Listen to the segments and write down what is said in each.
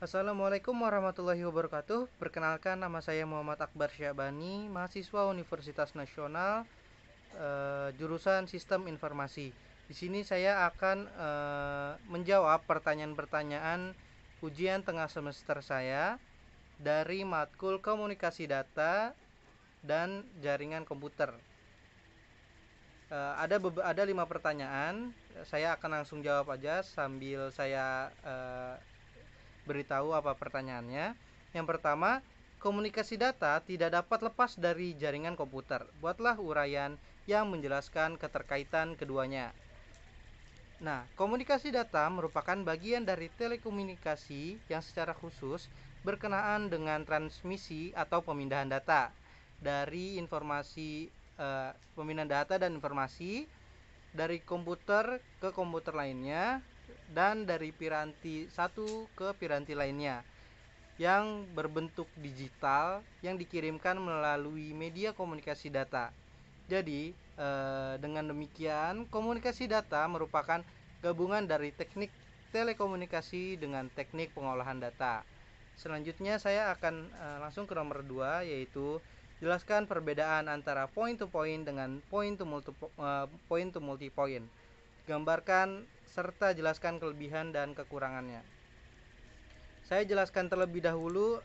Assalamualaikum warahmatullahi wabarakatuh. Perkenalkan, nama saya Muhammad Akbar Syabani, mahasiswa Universitas Nasional, jurusan Sistem Informasi. Di sini saya akan menjawab pertanyaan-pertanyaan ujian tengah semester saya dari matkul Komunikasi Data dan Jaringan Komputer. Ada 5 pertanyaan. Saya akan langsung jawab aja sambil saya beritahu apa pertanyaannya. Yang pertama, komunikasi data tidak dapat lepas dari jaringan komputer. Buatlah uraian yang menjelaskan keterkaitan keduanya. Nah, komunikasi data merupakan bagian dari telekomunikasi yang secara khusus berkenaan dengan transmisi atau pemindahan data dari pemindahan data dan informasi dari komputer ke komputer lainnya dan dari piranti satu ke piranti lainnya yang berbentuk digital yang dikirimkan melalui media komunikasi data. Jadi, dengan demikian, komunikasi data merupakan gabungan dari teknik telekomunikasi dengan teknik pengolahan data. Selanjutnya saya akan langsung ke nomor 2, yaitu jelaskan perbedaan antara point to point dengan point to multi-point. Gambarkan serta jelaskan kelebihan dan kekurangannya. Saya jelaskan terlebih dahulu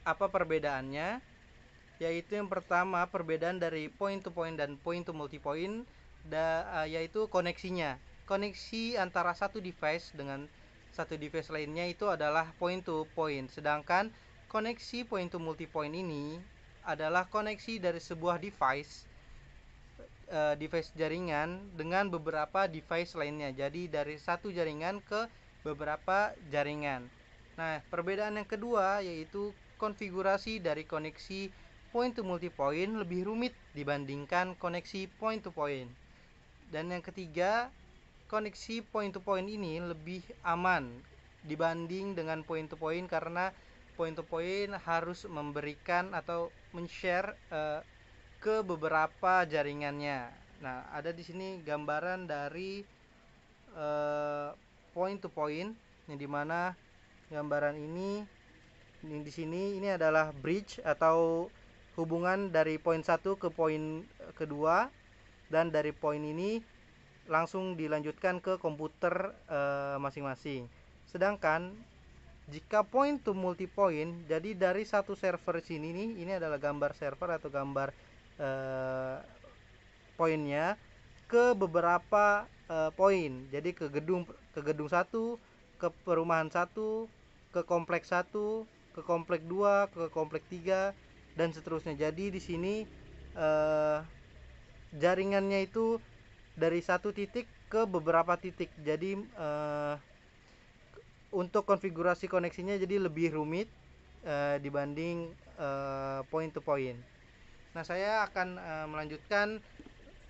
apa perbedaannya, yaitu yang pertama perbedaan dari point to point dan point to multi-point, yaitu koneksinya. Koneksi antara satu device dengan satu device lainnya itu adalah point to point, sedangkan koneksi point to multi-point ini adalah koneksi dari sebuah device jaringan dengan beberapa device lainnya. Jadi dari satu jaringan ke beberapa jaringan. Nah, perbedaan yang kedua yaitu konfigurasi dari koneksi point to multi-point lebih rumit dibandingkan koneksi point to point. Dan yang ketiga, koneksi point to point ini lebih aman dibanding dengan point to point karena point to point harus memberikan atau men-share ke beberapa jaringannya. Nah, ada di sini gambaran dari point to point, yang dimana gambaran ini di sini ini adalah bridge atau hubungan dari poin 1 ke poin kedua, dan dari poin ini langsung dilanjutkan ke komputer masing-masing. Sedangkan jika point to multi point, jadi dari satu server sini nih, ini adalah gambar server atau gambar poinnya ke beberapa poin. Jadi ke gedung satu, ke perumahan satu, ke kompleks satu, ke komplek 2, ke komplek 3, dan seterusnya. Jadi di sini jaringannya itu dari satu titik ke beberapa titik. Jadi untuk konfigurasi koneksinya jadi lebih rumit dibanding point to point. Nah, saya akan melanjutkan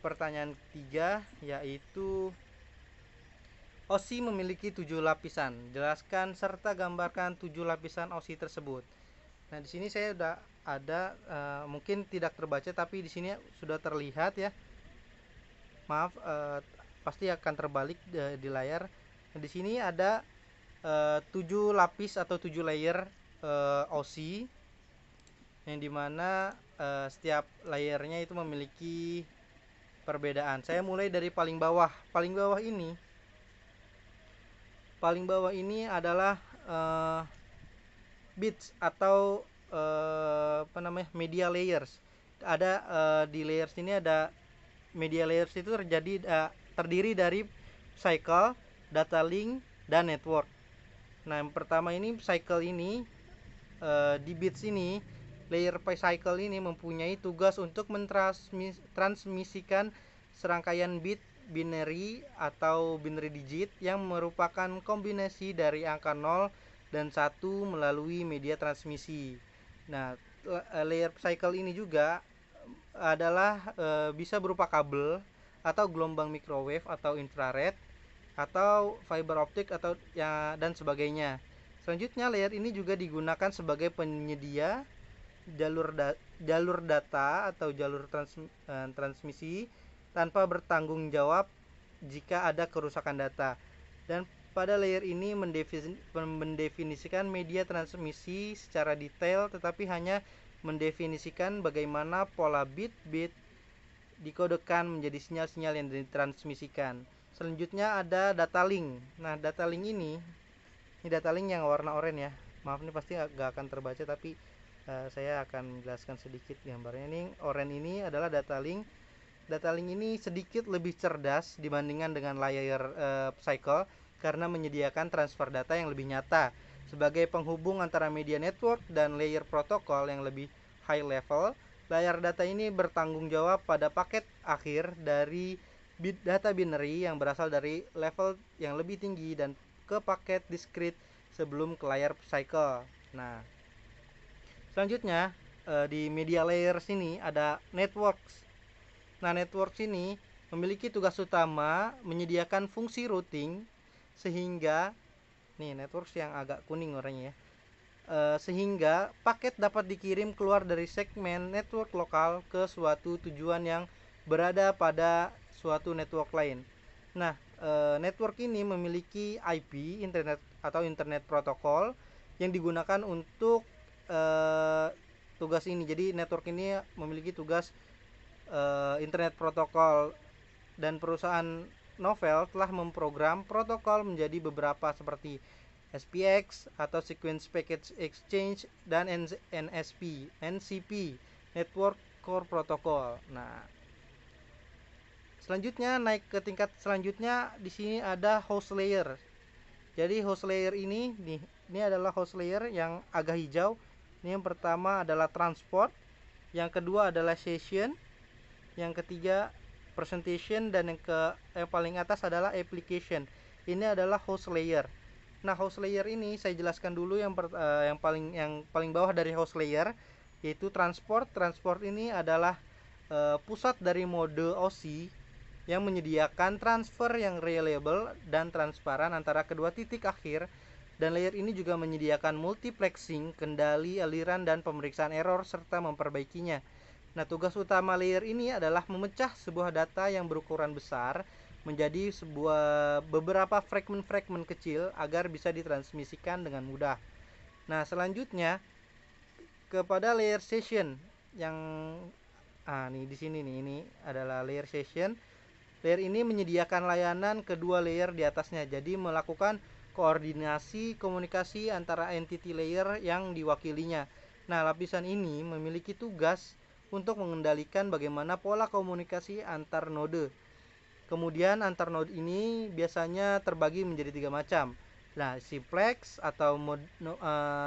pertanyaan ketiga, yaitu OSI memiliki 7 lapisan. Jelaskan serta gambarkan 7 lapisan OSI tersebut. Nah, di sini saya sudah ada mungkin tidak terbaca tapi di sini sudah terlihat ya. Maaf, pasti akan terbalik di layar. Nah, di sini ada 7 lapis atau 7 layer OSI, yang dimana setiap layernya itu memiliki perbedaan. Saya mulai dari paling bawah. Paling bawah ini adalah bits atau media layers. Ada di layers ini ada media layers, itu terdiri dari cycle, data link, dan network. Nah, yang pertama ini cycle ini, di bits ini, layer cycle ini mempunyai tugas untuk mentransmisikan serangkaian bit binary atau binary digit yang merupakan kombinasi dari angka 0 dan 1 melalui media transmisi. Nah, layer cycle ini juga adalah bisa berupa kabel atau gelombang microwave atau infrared atau fiber optik atau ya dan sebagainya. Selanjutnya, layer ini juga digunakan sebagai penyedia jalur data atau jalur transmisi tanpa bertanggung jawab jika ada kerusakan data. Dan pada layer ini mendefinisikan media transmisi secara detail, tetapi hanya mendefinisikan bagaimana pola bit-bit dikodekan menjadi sinyal-sinyal yang ditransmisikan. Selanjutnya ada data link. Nah, data link ini data link yang warna oranye ya. Maaf, ini pasti gak akan terbaca, tapi saya akan menjelaskan sedikit gambarnya. Ini oranye ini adalah data link. Data link ini sedikit lebih cerdas dibandingkan dengan layer cycle karena menyediakan transfer data yang lebih nyata sebagai penghubung antara media network dan layer protokol yang lebih high level. Layar data ini bertanggung jawab pada paket akhir dari data binary yang berasal dari level yang lebih tinggi dan ke paket discrete sebelum ke layar cycle. Nah, selanjutnya di media layer sini ada networks. Nah, networks ini memiliki tugas utama menyediakan fungsi routing sehingga networks yang agak kuning warnanya ya. Sehingga paket dapat dikirim keluar dari segmen network lokal ke suatu tujuan yang berada pada suatu network lain. Nah, network ini memiliki IP, internet atau internet protokol yang digunakan untuk tugas ini. Jadi network ini memiliki tugas internet protokol, dan perusahaan Novell telah memprogram protokol menjadi beberapa seperti SPX atau Sequence Package Exchange dan NCP, Network Core Protocol. Nah, selanjutnya naik ke tingkat selanjutnya, di sini ada host layer. Jadi host layer ini adalah host layer yang agak hijau. Ini yang pertama adalah transport, yang kedua adalah session, yang ketiga presentation, dan yang paling atas adalah application. Ini adalah host layer. Nah, host layer ini saya jelaskan dulu yang paling bawah dari host layer, yaitu transport. Transport ini adalah pusat dari mode OSI yang menyediakan transfer yang reliable dan transparan antara kedua titik akhir, dan layer ini juga menyediakan multiplexing, kendali aliran dan pemeriksaan error serta memperbaikinya. Nah, tugas utama layer ini adalah memecah sebuah data yang berukuran besar menjadi beberapa fragmen-fragmen kecil agar bisa ditransmisikan dengan mudah. Nah, selanjutnya kepada layer session yang di sini ini adalah layer session. Layer ini menyediakan layanan kedua layer di atasnya. Jadi melakukan koordinasi komunikasi antara entity layer yang diwakilinya. Nah, lapisan ini memiliki tugas untuk mengendalikan bagaimana pola komunikasi antar node. Kemudian antar node ini biasanya terbagi menjadi 3 macam. Nah, simplex atau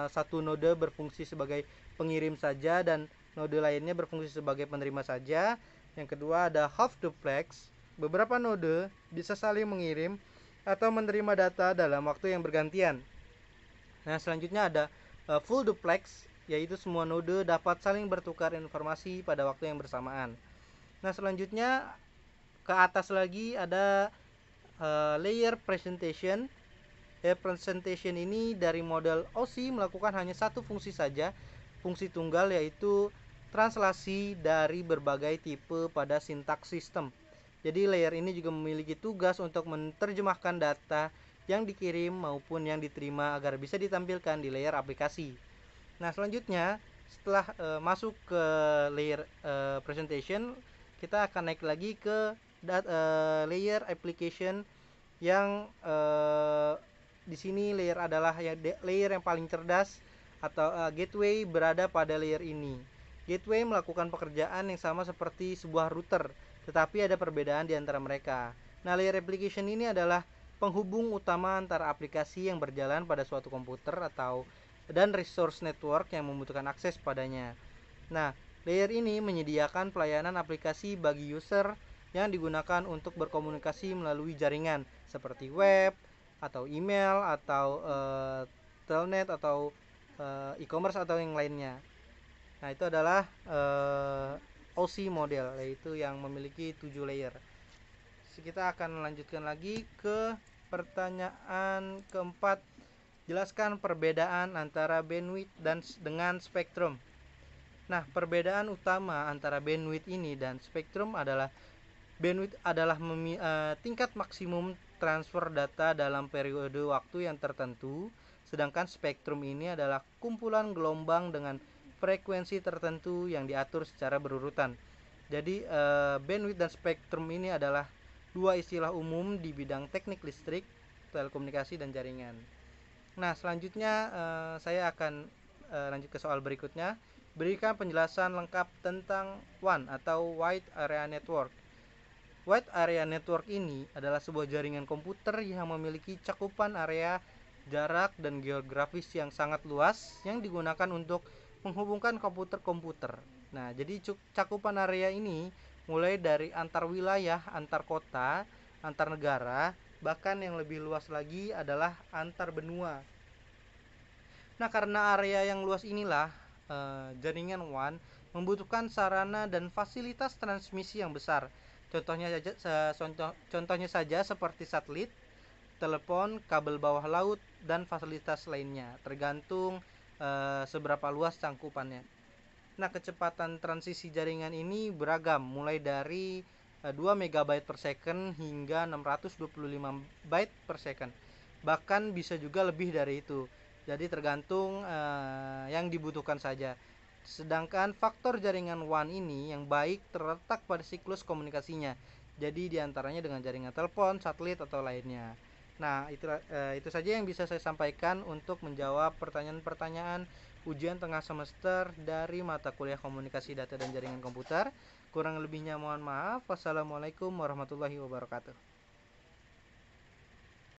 satu node berfungsi sebagai pengirim saja dan node lainnya berfungsi sebagai penerima saja. Yang kedua ada half duplex. Beberapa node bisa saling mengirim atau menerima data dalam waktu yang bergantian. Nah, selanjutnya ada full duplex, yaitu semua node dapat saling bertukar informasi pada waktu yang bersamaan. Nah, selanjutnya ke atas lagi ada layer presentation. Layer presentation ini dari model OSI melakukan hanya satu fungsi saja, fungsi tunggal, yaitu translasi dari berbagai tipe pada sintaks sistem. Jadi layer ini juga memiliki tugas untuk menerjemahkan data yang dikirim maupun yang diterima agar bisa ditampilkan di layer aplikasi. Nah, selanjutnya setelah masuk ke layer presentation, kita akan naik lagi ke layer application yang di sini layer adalah layer yang paling cerdas atau gateway berada pada layer ini. Gateway melakukan pekerjaan yang sama seperti sebuah router, tetapi ada perbedaan di antara mereka. Nah, layer application ini adalah penghubung utama antara aplikasi yang berjalan pada suatu komputer dan resource network yang membutuhkan akses padanya. Nah, layer ini menyediakan pelayanan aplikasi bagi user yang digunakan untuk berkomunikasi melalui jaringan seperti web atau email atau telnet atau e-commerce atau yang lainnya. Nah, itu adalah OSI model, yaitu yang memiliki 7 layer. Kita akan melanjutkan lagi ke pertanyaan keempat. Jelaskan perbedaan antara bandwidth dengan spektrum. Nah, perbedaan utama antara bandwidth ini dan spektrum adalah Bandwidth adalah tingkat maksimum transfer data dalam periode waktu yang tertentu, sedangkan spektrum ini adalah kumpulan gelombang dengan frekuensi tertentu yang diatur secara berurutan. Jadi bandwidth dan spektrum ini adalah dua istilah umum di bidang teknik listrik, telekomunikasi, dan jaringan. Nah, selanjutnya saya akan lanjut ke soal berikutnya. Berikan penjelasan lengkap tentang WAN atau Wide Area Network. Wide Area Network ini adalah sebuah jaringan komputer yang memiliki cakupan area, jarak, dan geografis yang sangat luas yang digunakan untuk menghubungkan komputer-komputer. Nah, jadi cakupan area ini mulai dari antar wilayah, antar kota, antar negara, bahkan yang lebih luas lagi adalah antar benua. Nah, karena area yang luas inilah jaringan WAN membutuhkan sarana dan fasilitas transmisi yang besar. Contohnya saja seperti satelit, telepon, kabel bawah laut, dan fasilitas lainnya, tergantung seberapa luas cangkupannya. Nah, kecepatan transisi jaringan ini beragam, mulai dari 2 MB per second hingga 625 byte per second. Bahkan bisa juga lebih dari itu. Jadi tergantung yang dibutuhkan saja. Sedangkan faktor jaringan WAN ini yang baik terletak pada siklus komunikasinya. Jadi diantaranya dengan jaringan telepon, satelit, atau lainnya. Nah, itu saja yang bisa saya sampaikan untuk menjawab pertanyaan-pertanyaan ujian tengah semester dari mata kuliah komunikasi data dan jaringan komputer. Kurang lebihnya mohon maaf. Wassalamualaikum warahmatullahi wabarakatuh.